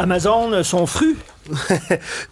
Amazon sont frus.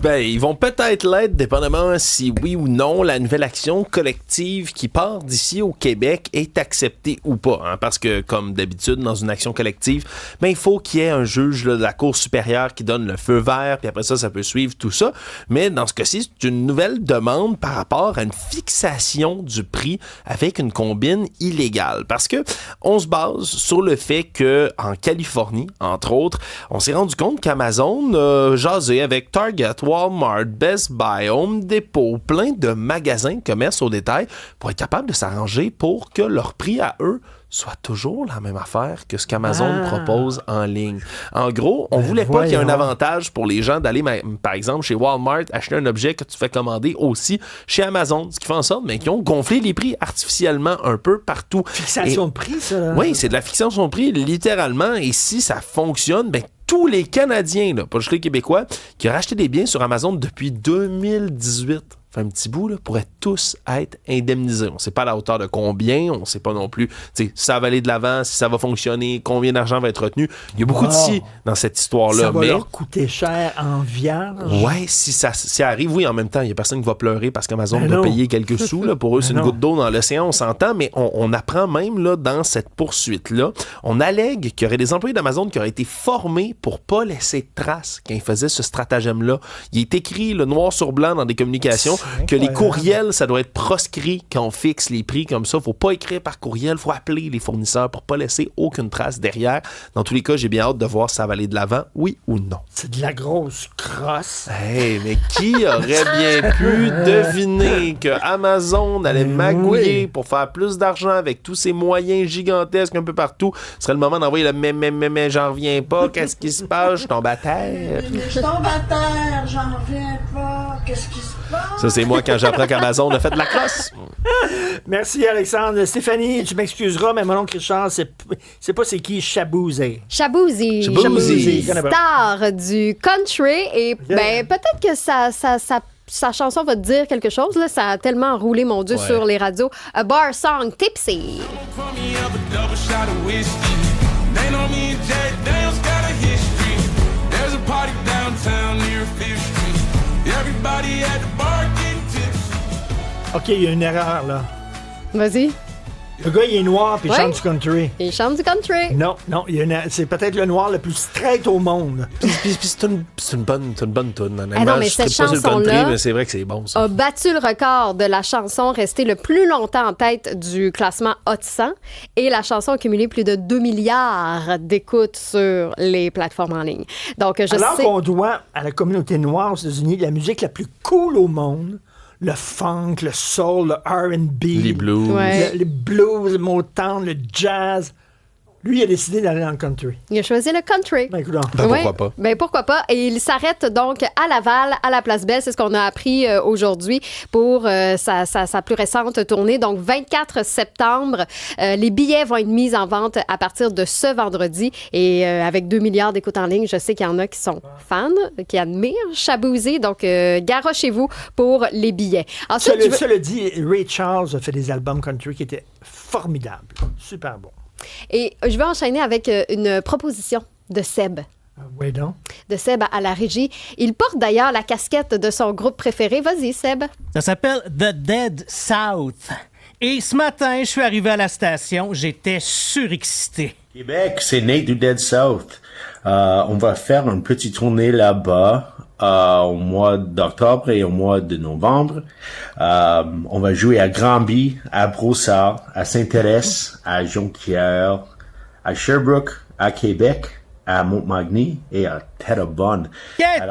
Ben, ils vont peut-être l'être, dépendamment si oui ou non la nouvelle action collective qui part d'ici au Québec est acceptée ou pas. Hein, parce que, comme d'habitude, dans une action collective, ben, il faut qu'il y ait un juge là, de la Cour supérieure qui donne le feu vert, puis après ça peut suivre tout ça. Mais dans ce cas-ci, c'est une nouvelle demande par rapport à une fixation du prix avec une combine illégale. Parce que on se base sur le fait que en Californie, entre autres, on s'est rendu compte qu'Amazon jasait avec Target, Walmart, Best Buy, Home Depot, plein de magasins de commerce au détail pour être capable de s'arranger pour que leur prix à eux soit toujours la même affaire que ce qu'Amazon propose en ligne. En gros, on voulait pas qu'il y ait un avantage pour les gens d'aller, par exemple, chez Walmart, acheter un objet que tu fais commander aussi chez Amazon, ce qui fait en sorte qu'ils ont gonflé les prix artificiellement un peu partout. Fixation de prix, ça? Là. Oui, c'est de la fixation de prix, littéralement, et si ça fonctionne, ben tous les Canadiens, là, pas juste les Québécois, qui ont racheté des biens sur Amazon depuis 2018, fait un petit bout, là, pourraient tous être indemnisés. On ne sait pas à la hauteur de combien, on ne sait pas non plus si ça va aller de l'avant, si ça va fonctionner, combien d'argent va être retenu. Il y a beaucoup de si dans cette histoire-là. Ça va leur coûter cher en vierge. Oui, si ça arrive, oui, en même temps, il n'y a personne qui va pleurer parce qu'Amazon doit payer quelques sous. Là, pour eux, c'est une goutte d'eau dans l'océan, on s'entend, mais on apprend même là, dans cette poursuite-là, on allègue qu'il y aurait des employés d'Amazon qui auraient été formés pour ne pas laisser de traces quand ils faisaient ce stratagème-là. Il est écrit le noir sur blanc dans des communications que les courriels, ça doit être proscrit quand on fixe les prix comme ça. Faut pas écrire par courriel, faut appeler les fournisseurs pour pas laisser aucune trace derrière. Dans tous les cas, j'ai bien hâte de voir si ça va aller de l'avant, oui ou non. C'est de la grosse crosse. Hey, mais qui aurait bien pu deviner que Amazon allait magouiller pour faire plus d'argent avec tous ces moyens gigantesques un peu partout? Ce serait le moment d'envoyer le mais j'en reviens pas, qu'est-ce qui se passe? Je tombe à terre. Je tombe à terre, j'en reviens pas, qu'est-ce qui se passe? Ça, c'est moi quand j'apprends qu'Amazon a fait de la crosse. Merci, Alexandre. Stéphanie, tu m'excuseras, mais mon oncle Richard, c'est pas c'est qui Shaboozey. Shaboozey. Star du country. Et ben, peut-être que sa chanson va te dire quelque chose. Là. Ça a tellement roulé, mon Dieu, sur les radios. A bar song, Tipsy. OK, il y a une erreur, là. Vas-y. Le gars, il est noir puis il chante du country. Il chante du country. Non, c'est peut-être le noir le plus straight au monde. Puis c'est une bonne toune. Ah non, mais cette chanson-là mais c'est vrai que c'est bon, ça. A battu le record de la chanson restée le plus longtemps en tête du classement Hot 100 et la chanson a cumulé plus de 2 milliards d'écoutes sur les plateformes en ligne. Donc, Alors qu'on doit à la communauté noire aux États-Unis la musique la plus cool au monde, le funk, le soul, le R&B, les blues, le blues, le Motown, le jazz. Lui, il a décidé d'aller dans le country. Il a choisi le country. Ben, écoute, pourquoi pas? Ben, pourquoi pas? Et il s'arrête donc à Laval, à la Place Belle. C'est ce qu'on a appris aujourd'hui pour sa plus récente tournée. Donc, 24 septembre. Les billets vont être mis en vente à partir de ce vendredi. Et avec 2 milliards d'écoutes en ligne, je sais qu'il y en a qui sont fans, qui admirent Shaboozey. Donc, garochez-vous pour les billets. Ensuite, cela dit, Ray Charles a fait des albums country qui étaient formidables. Super bons. Et je vais enchaîner avec une proposition de Seb. Oui, donc. De Seb à la régie. Il porte d'ailleurs la casquette de son groupe préféré. Vas-y, Seb. Ça s'appelle The Dead South. Et ce matin, je suis arrivé à la station. J'étais surexcité. Québec, c'est Nate du Dead South. On va faire une petite tournée là-bas au mois d'octobre et au mois de novembre. On va jouer à Granby, à Brossard, à Sainte-Thérèse, à Jonquière, à Sherbrooke, à Québec, à Montmagny et à Terrebonne.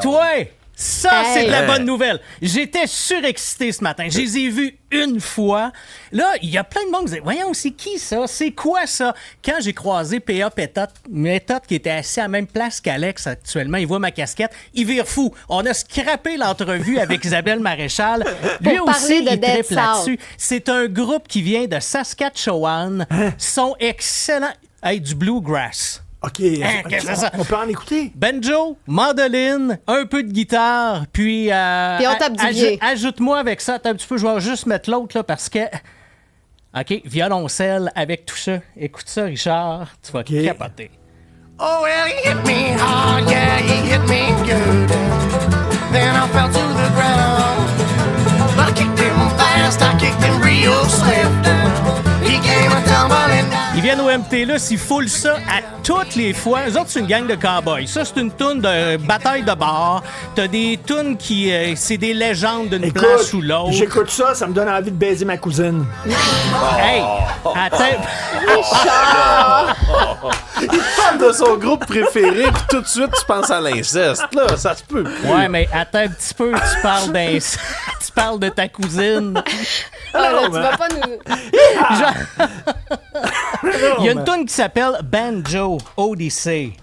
Toi! Ça, c'est de la bonne nouvelle. J'étais surexcité ce matin. Je les ai vus une fois. Là, il y a plein de monde qui disait, voyons, c'est qui ça? C'est quoi ça? Quand j'ai croisé P.A. Méthode qui était assis à la même place qu'Alex actuellement, il voit ma casquette, il vire fou. On a scrappé l'entrevue avec Isabelle Maréchal. Lui aussi, il trippe là-dessus. C'est un groupe qui vient de Saskatchewan. Ils sont excellents. Hey, du bluegrass. OK, on peut en écouter. Banjo, mandoline, un peu de guitare, puis on tape du pied. Ajoute-moi avec ça. Attends un petit peu, je vais juste mettre l'autre là parce que... OK, violoncelle avec tout ça. Écoute ça, Richard, tu vas capoter. Oh, well, he hit me hard, yeah, he hit me MTLUS, ils foulent ça à toutes les fois. Eux autres, c'est une gang de cowboys. Ça, c'est une toune de bataille de bar. T'as des tounes qui... c'est des légendes d'une place ou l'autre. J'écoute ça me donne envie de baiser ma cousine. Hey, attends... Il parle de son groupe préféré, puis tout de suite, tu penses à l'inceste. Là, ça se peut. Ouais, mais attends un petit peu, tu parles tu parles de ta cousine. Ah, là, tu vas pas nous... Il y a une toune qui s'appelle Banjo Odyssey.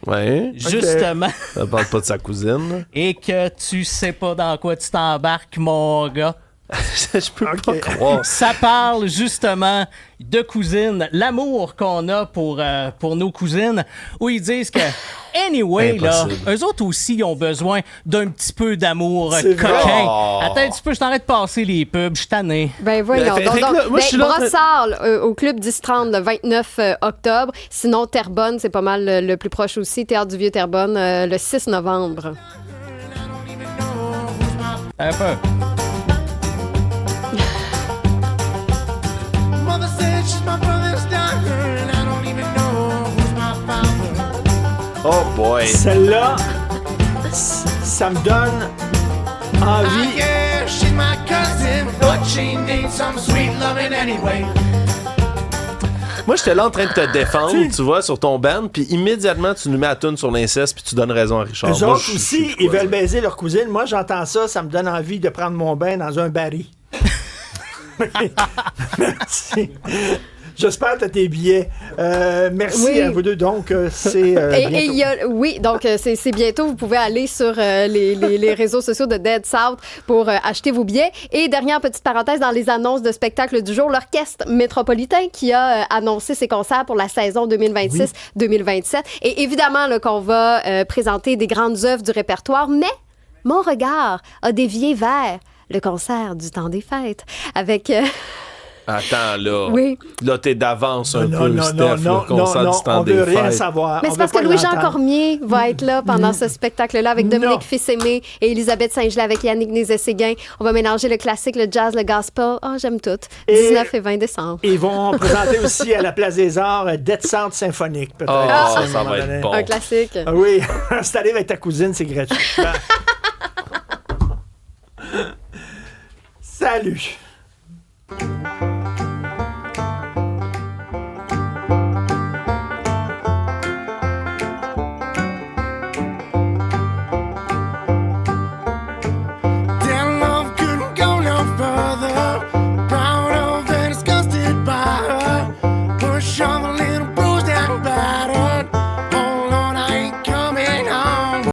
Ouais. Justement. Ça parle pas de sa cousine. Et que tu sais pas dans quoi tu t'embarques, mon gars. Je peux pas croire. Ça parle justement de cousines, l'amour qu'on a pour nos cousines, où ils disent que, anyway, là, eux autres aussi, ils ont besoin d'un petit peu d'amour coquin. Attends un petit peu, je t'arrête de passer les pubs, je suis tanné. Ben voyons. Brossard, au Club 10-30, le 29 octobre. Sinon, Terrebonne, c'est pas mal le plus proche aussi. Théâtre du Vieux-Terrebonne, le 6 novembre. Un peu. Oh boy. Celle-là, ça me donne envie. Moi, j'étais là en train de te défendre, tu vois, sur ton band, puis immédiatement, tu nous mets à tune sur l'inceste, puis tu donnes raison à Richard. Eux autres aussi, ils veulent baiser leur cousine. Moi, j'entends ça me donne envie de prendre mon bain dans un baril. Merci. J'espère que tu as tes billets. Merci à vous deux. Donc, c'est bientôt. Donc c'est bientôt. Vous pouvez aller sur les réseaux sociaux de Dead South pour acheter vos billets. Et dernière petite parenthèse dans les annonces de spectacle du jour, l'Orchestre Métropolitain qui a annoncé ses concerts pour la saison 2026-2027. Et évidemment qu'on va présenter des grandes œuvres du répertoire, mais mon regard a dévié vers le concert du temps des fêtes avec... Attends, là. Oui. Là, t'es d'avance un peu, non, Steph, non, le concert non, du temps on des veut fêtes. rien savoir. Mais c'est parce que Louis-Jean Cormier va être là pendant ce spectacle-là avec Dominique Fils-Aimé et Elisabeth Saint-Gelais avec Yannick Nézet-Séguin. On va mélanger le classique, le jazz, le gospel. Ah, j'aime tout. 19 et 20 décembre. Ils vont présenter aussi à la Place des Arts Dead South Symphonique, peut-être. Ça va être bon. Un classique. Ah oui, si t'arrives avec ta cousine, c'est gratuit. Salut!